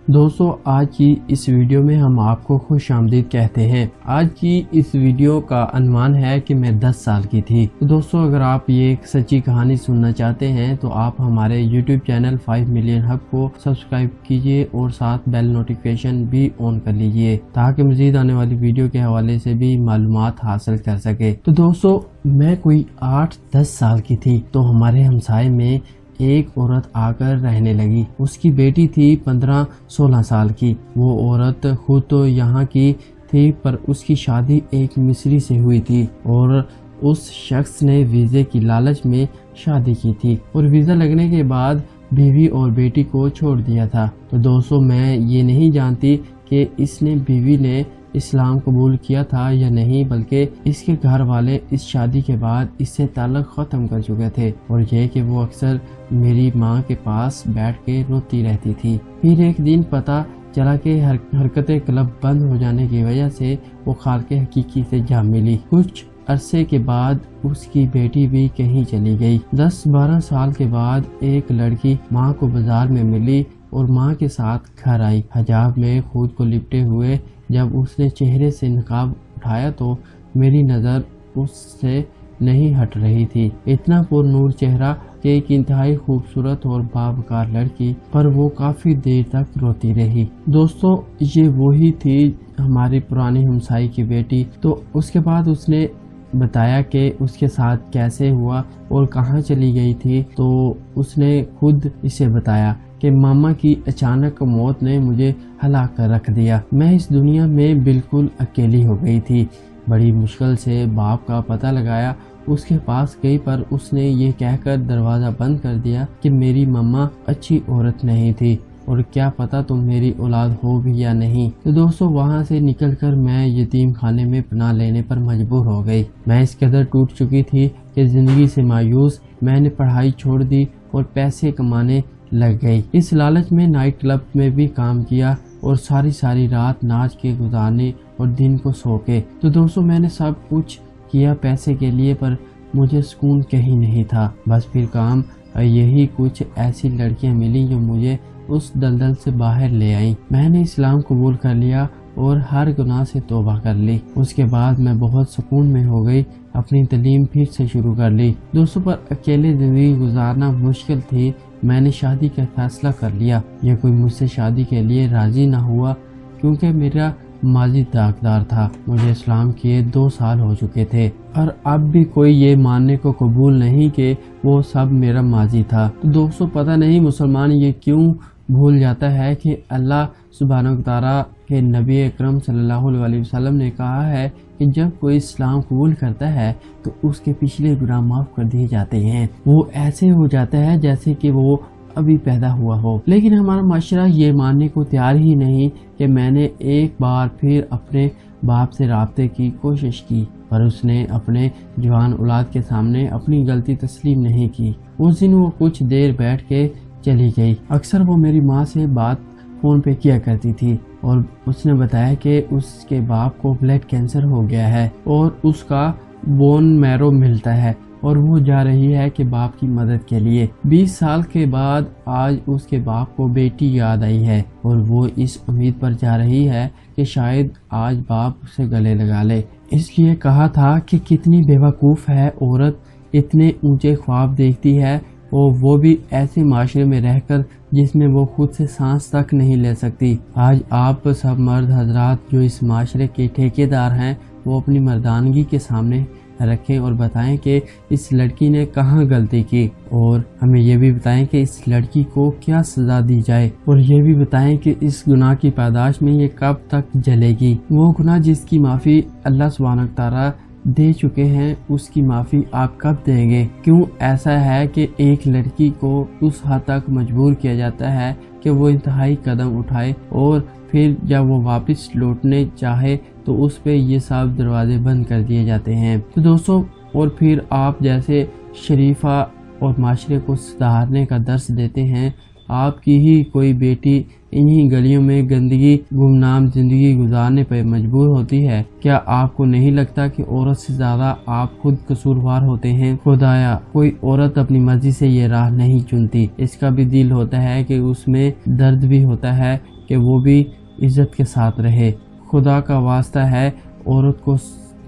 دوستو آج کی اس ویڈیو میں ہم آپ کو خوش آمدید کہتے ہیں۔ آج کی اس ویڈیو کا عنوان ہے کہ میں 10 سال کی تھی۔ تو دوستو اگر آپ یہ ایک سچی کہانی سننا چاہتے ہیں تو آپ ہمارے یوٹیوب چینل 5 ملین ہب کو سبسکرائب کیجئے اور ساتھ بیل نوٹیفیکیشن بھی آن کر لیجئے تاکہ مزید آنے والی ویڈیو کے حوالے سے بھی معلومات حاصل کر سکے۔ تو دوستو میں کوئی 8-10 سال کی تھی تو ہمارے ہمسائے میں ایک عورت آ کر رہنے لگی۔ اس کی بیٹی تھی 15-16 سال کی۔ وہ عورت خود تو یہاں کی تھی پر اس کی شادی ایک مصری سے ہوئی تھی اور اس شخص نے ویزے کی لالچ میں شادی کی تھی اور ویزا لگنے کے بعد بیوی اور بیٹی کو چھوڑ دیا تھا۔ تو دوستو میں یہ نہیں جانتی کہ اس نے بیوی نے اسلام قبول کیا تھا یا نہیں، بلکہ اس کے گھر والے اس شادی کے بعد اس سے تعلق ختم کر چکے تھے اور یہ کہ وہ اکثر میری ماں کے پاس بیٹھ کے روتی رہتی تھی۔ پھر ایک دن پتہ چلا کہ حرکت کلب بند ہو جانے کی وجہ سے وہ خالق حقیقی سے جا ملی۔ کچھ عرصے کے بعد اس کی بیٹی بھی کہیں چلی گئی۔ 10-12 سال کے بعد ایک لڑکی ماں کو بازار میں ملی اور ماں کے ساتھ گھر آئی۔ حجاب میں خود کو لپٹے ہوئے جب اس نے چہرے سے نقاب اٹھایا تو میری نظر اس سے نہیں ہٹ رہی تھی۔ اتنا پر نور چہرہ کہ ایک انتہائی خوبصورت اور باوقار لڑکی، پر وہ کافی دیر تک روتی رہی۔ دوستو یہ وہی تھی ہماری پرانی ہمسائی کی بیٹی۔ تو اس کے بعد اس نے بتایا کہ اس کے ساتھ کیسے ہوا اور کہاں چلی گئی تھی۔ تو اس نے خود اسے بتایا کہ ماما کی اچانک موت نے مجھے ہلاک کر رکھ دیا۔ میں اس دنیا میں بالکل اکیلی ہو گئی تھی۔ بڑی مشکل سے باپ کا پتہ لگایا، اس کے پاس گئی پر اس نے یہ کہہ کر دروازہ بند کر دیا کہ میری ماما اچھی عورت نہیں تھی اور کیا پتہ تم میری اولاد ہو بھی یا نہیں۔ تو دوستو وہاں سے نکل کر میں یتیم خانے میں پناہ لینے پر مجبور ہو گئی۔ میں اس قدر ٹوٹ چکی تھی کہ زندگی سے مایوس میں نے پڑھائی چھوڑ دی اور پیسے کمانے لگ گئی۔ اس لالچ میں نائٹ کلب میں بھی کام کیا اور ساری رات ناچ کے گزارنے اور دن کو سو کے۔ تو دوستو میں نے سب کچھ کیا پیسے کے لیے پر مجھے سکون کہیں نہیں تھا۔ بس پھر کام یہی کچھ ایسی لڑکیاں ملی جو مجھے اس دلدل سے باہر لے آئیں۔ میں نے اسلام قبول کر لیا اور ہر گناہ سے توبہ کر لی۔ اس کے بعد میں بہت سکون میں ہو گئی، اپنی تعلیم پھر سے شروع کر لی۔ دوستو پر اکیلے زندگی گزارنا مشکل تھی۔ میں نے شادی کا فیصلہ کر لیا۔ یہ کوئی مجھ سے شادی کے لیے راضی نہ ہوا کیونکہ میرا ماضی داغدار تھا۔ مجھے اسلام کیے 2 سال ہو چکے تھے اور اب بھی کوئی یہ ماننے کو قبول نہیں کہ وہ سب میرا ماضی تھا۔ تو دوستو پتہ نہیں مسلمان یہ کیوں بھول جاتا ہے کہ اللہ سبحانہ و تعالیٰ کے نبی اکرم صلی اللہ علیہ وسلم نے کہا ہے کہ جب کوئی اسلام قبول کرتا ہے تو اس کے پچھلے گناہ معاف کر دیے جاتے ہیں۔ وہ ایسے ہو جاتا ہے جیسے کہ وہ ابھی پیدا ہوا ہو۔ لیکن ہمارا معاشرہ یہ ماننے کو تیار ہی نہیں کہ میں نے ایک بار پھر اپنے باپ سے رابطے کی کوشش کی پر اس نے اپنے جوان اولاد کے سامنے اپنی غلطی تسلیم نہیں کی۔ اس دن وہ کچھ دیر بیٹھ کے چلی گئی۔ اکثر وہ میری ماں سے بات فون پہ کیا کرتی تھی اور اس نے بتایا کہ اس کے باپ کو بلڈ کینسر ہو گیا ہے اور اس کا بون میرو ملتا ہے اور وہ جا رہی ہے کہ باپ کی مدد کے لیے۔ 20 سال کے بعد آج اس کے باپ کو بیٹی یاد آئی ہے اور وہ اس امید پر جا رہی ہے کہ شاید آج باپ اسے گلے لگا لے۔ اس لیے کہا تھا کہ کتنی بیوقوف ہے عورت، اتنے اونچے خواب دیکھتی ہے اور وہ بھی ایسے معاشرے میں رہ کر جس میں وہ خود سے سانس تک نہیں لے سکتی۔ آج آپ سب مرد حضرات جو اس معاشرے کے ٹھیکیدار ہیں وہ اپنی مردانگی کے سامنے رکھیں اور بتائیں کہ اس لڑکی نے کہاں غلطی کی اور ہمیں یہ بھی بتائیں کہ اس لڑکی کو کیا سزا دی جائے اور یہ بھی بتائیں کہ اس گناہ کی پاداش میں یہ کب تک جلے گی۔ وہ گناہ جس کی معافی اللہ سبحانہ تعالیٰ دے چکے ہیں اس کی معافی آپ کب دیں گے؟ کیوں ایسا ہے کہ ایک لڑکی کو اس حد تک مجبور کیا جاتا ہے کہ وہ انتہائی قدم اٹھائے اور پھر جب وہ واپس لوٹنے چاہے تو اس پہ یہ سب دروازے بند کر دیے جاتے ہیں۔ تو دوستو اور پھر آپ جیسے شریفہ اور معاشرے کو سدھارنے کا درس دیتے ہیں، آپ کی ہی کوئی بیٹی انہی گلیوں میں گندگی گمنام زندگی گزارنے پر مجبور ہوتی ہے۔ کیا آپ کو نہیں لگتا کہ عورت سے زیادہ آپ خود قصوروار ہوتے ہیں؟ خدایا کوئی عورت اپنی مرضی سے یہ راہ نہیں چنتی، اس کا بھی دل ہوتا ہے کہ اس میں درد بھی ہوتا ہے کہ وہ بھی عزت کے ساتھ رہے۔ خدا کا واسطہ ہے عورت کو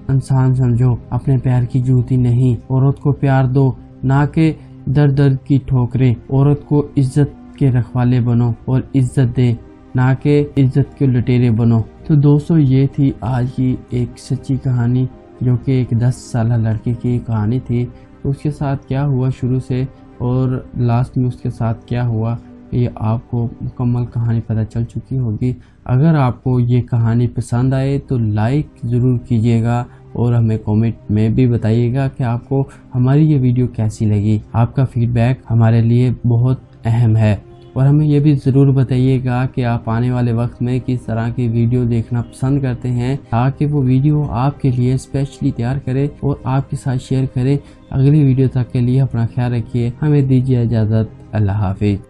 انسان سمجھو، اپنے پیر کی جوتی نہیں۔ عورت کو پیار دو، نہ کہ در در کی ٹھوکریں۔ عورت کو عزت کے رکھوالے بنو اور عزت دے، نہ کہ عزت کے لٹیرے بنو۔ تو دوستو یہ تھی آج کی ایک سچی کہانی، جو کہ ایک 10 سالہ لڑکی کی کہانی تھی۔ اس کے ساتھ کیا ہوا شروع سے اور لاسٹ میں اس کے ساتھ کیا ہوا، یہ آپ کو مکمل کہانی پتہ چل چکی ہوگی۔ اگر آپ کو یہ کہانی پسند آئے تو لائک ضرور کیجیے گا اور ہمیں کومنٹ میں بھی بتائیے گا کہ آپ کو ہماری یہ ویڈیو کیسی لگی۔ آپ کا فیڈ بیک ہمارے لیے بہت اہم ہے، اور ہمیں یہ بھی ضرور بتائیے گا کہ آپ آنے والے وقت میں کس طرح کی ویڈیو دیکھنا پسند کرتے ہیں، تاکہ وہ ویڈیو آپ کے لیے اسپیشلی تیار کرے اور آپ کے ساتھ شیئر کرے۔ اگلی ویڈیو تک کے لیے اپنا خیال رکھیے، ہمیں دیجیے اجازت، اللہ حافظ۔